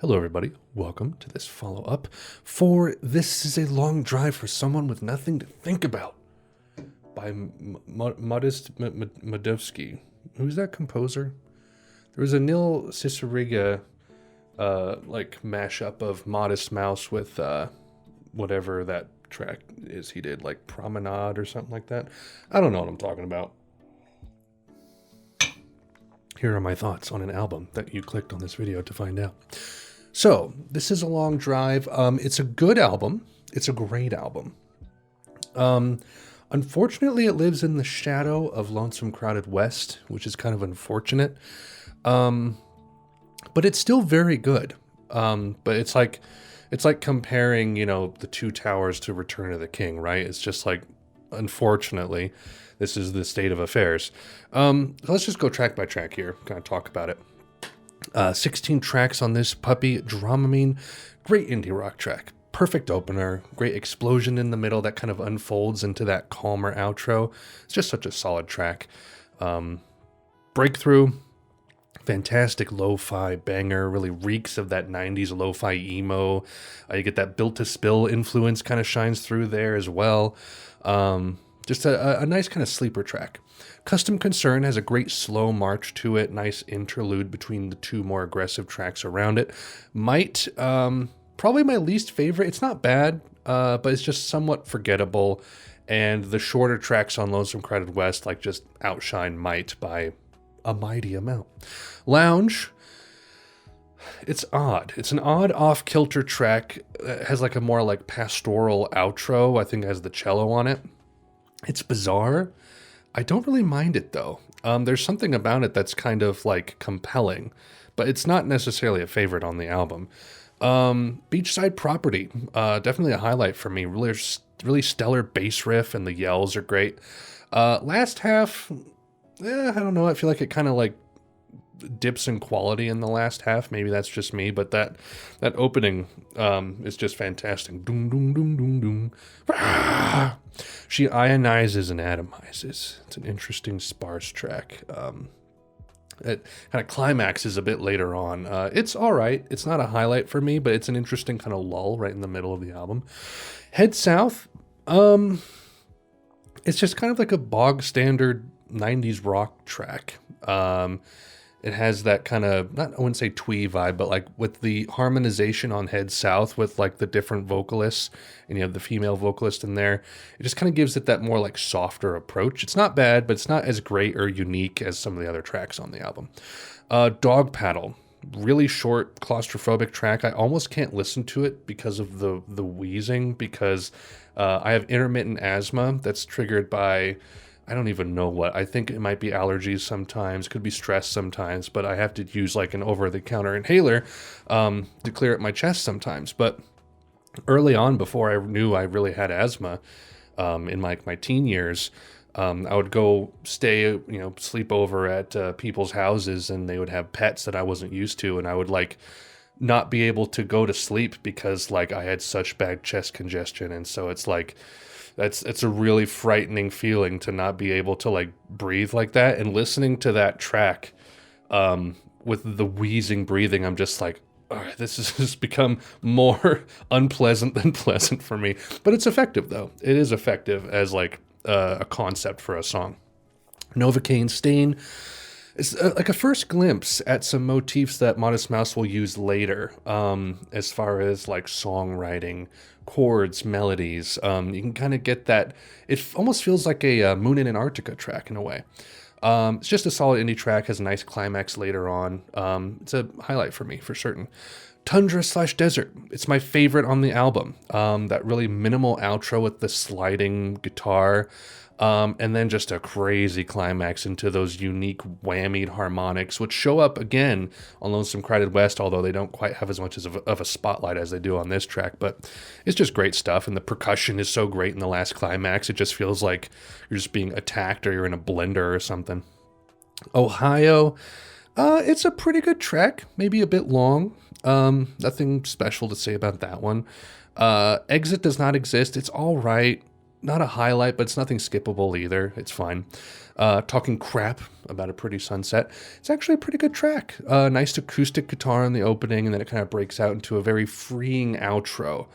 Hello, everybody. Welcome to this follow-up for This is a Long Drive for Someone with Nothing to Think About by Modest Madovsky. Who's that composer? There was a Nil Cicierega mashup of Modest Mouse with whatever that track is he did, like Promenade or something like that. I don't know what I'm talking about. Here are my thoughts on an album that you clicked on this video to find out. So, This is a Long Drive. It's a good album. It's a great album. Unfortunately, it lives in the shadow of Lonesome Crowded West, which is kind of unfortunate. But it's still very good. But it's like comparing, the Two Towers to Return of the King, right? It's just like, unfortunately, this is the state of affairs. Let's just go track by track here, kind of talk about it. 16 tracks on this puppy, Dramamine. Great indie rock track. Perfect opener. Great explosion in the middle that kind of unfolds into that calmer outro. It's just such a solid track. Breakthrough. Fantastic lo-fi banger. Really reeks of that 90s lo-fi emo. You get that Built to Spill influence kind of shines through there as well. Just a nice kind of sleeper track. Custom Concern has a great slow march to it, nice interlude between the two more aggressive tracks around it. Might, probably my least favorite. It's not bad, but it's just somewhat forgettable. And the shorter tracks on Lonesome Crowded West just outshine Might by a mighty amount. Lounge, it's odd. It's an odd off-kilter track. It has a more pastoral outro. I think it has the cello on it. It's bizarre. I don't really mind it though. There's something about it that's kind of compelling, but it's not necessarily a favorite on the album. Beachside Property, definitely a highlight for me. Really stellar bass riff and the yells are great. Last half, I don't know. I feel like it kind of dips in quality in the last half. Maybe that's just me, but that opening is just fantastic. Doom, doom, doom, doom, doom. Ah! She ionizes and atomizes. It's an interesting sparse track. It kind of climaxes a bit later on. It's all right. It's not a highlight for me, but it's an interesting kind of lull right in the middle of the album. Head South. It's just kind of like a bog standard 90s rock track. It has that kind of, I wouldn't say twee vibe, but with the harmonization on Head South with the different vocalists, and you have the female vocalist in there, it just kind of gives it that more softer approach. It's not bad, but it's not as great or unique as some of the other tracks on the album. Dog Paddle, really short claustrophobic track. I almost can't listen to it because of the wheezing, because I have intermittent asthma that's triggered by, I don't even know what. I think it might be allergies sometimes, could be stress sometimes, but I have to use an over-the-counter inhaler to clear up my chest sometimes. But early on, before I knew I really had asthma, in my teen years, I would go stay, sleep over at people's houses, and they would have pets that I wasn't used to, and I would not be able to go to sleep because I had such bad chest congestion, and so it's it's a really frightening feeling to not be able to breathe like that. And listening to that track with the wheezing breathing, I'm just all right, this has just become more unpleasant than pleasant for me. But it's effective though. It is effective as a concept for a song. Novocaine Stain. It's a first glimpse at some motifs that Modest Mouse will use later, as far as songwriting, chords, melodies. You can kind of get that. It almost feels like a Moon in Antarctica track in a way. It's just a solid indie track, has a nice climax later on. It's a highlight for me, for certain. Tundra/Desert. It's my favorite on the album. That really minimal outro with the sliding guitar. And then just a crazy climax into those unique whammied harmonics, which show up again on Lonesome Crowded West, although they don't quite have as much of a spotlight as they do on this track. But it's just great stuff, and the percussion is so great in the last climax. It just feels like you're just being attacked or you're in a blender or something. Ohio, it's a pretty good track, maybe a bit long. Nothing special to say about that one. Exit Does Not Exist. It's all right. not a highlight, but it's nothing skippable either. It's fine. Talking Crap About a Pretty Sunset. It's actually a pretty good track. Nice acoustic guitar in the opening, and then it kind of breaks out into a very freeing outro.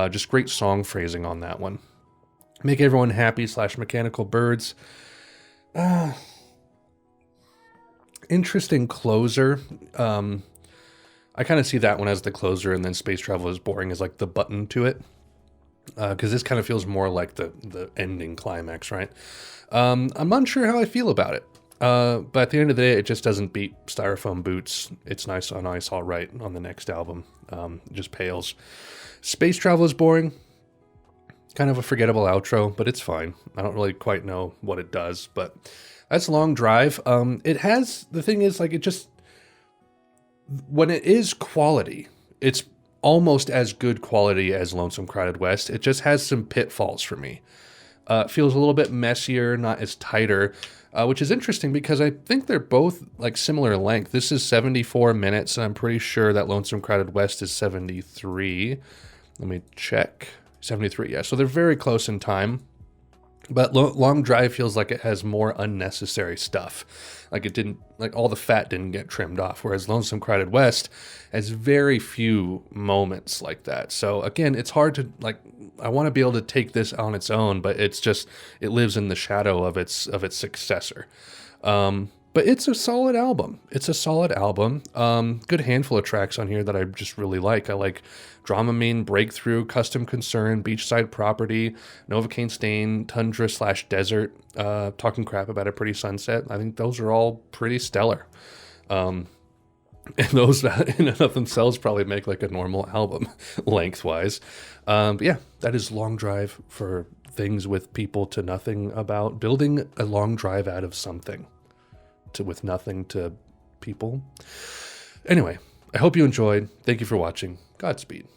Just great song phrasing on that one. Make Everyone Happy / Mechanical Birds. Interesting closer. I kind of see that one as the closer, and then Space Travel is Boring as like the button to it. Because this kind of feels more like the ending climax, right? I'm unsure how I feel about it. But at the end of the day, it just doesn't beat Styrofoam Boots. It's Nice on Ice, all right, on the next album. It just pales. Space Travel is Boring. Kind of a forgettable outro, but it's fine. I don't really quite know what it does, but that's Long Drive. It has, the thing is, like, it just, when it is quality, it's almost as good quality as Lonesome Crowded West. It just has some pitfalls for me. It feels a little bit messier, not as tighter, which is interesting because I think they're both like similar length. This is 74 minutes, and I'm pretty sure that Lonesome Crowded West is 73. Let me check. 73, yeah. So they're very close in time. But Long Drive feels like it has more unnecessary stuff. Like it didn't, like all the fat didn't get trimmed off. Whereas Lonesome Crowded West has very few moments like that. So again, it's hard to, like, I want to be able to take this on its own, but it's just, it lives in the shadow of its successor. But it's a solid album. It's a solid album. Good handful of tracks on here that I just really like. I like Dramamine, Breakthrough, Custom Concern, Beachside Property, Novocaine Stain, Tundra / Desert, Talking Crap About a Pretty Sunset. I think those are all pretty stellar. And those in and of themselves probably make like a normal album lengthwise. But yeah, that is Long Drive for things with people to nothing about. Building a long drive out of something. With nothing to people. Anyway, I hope you enjoyed. Thank you for watching. Godspeed.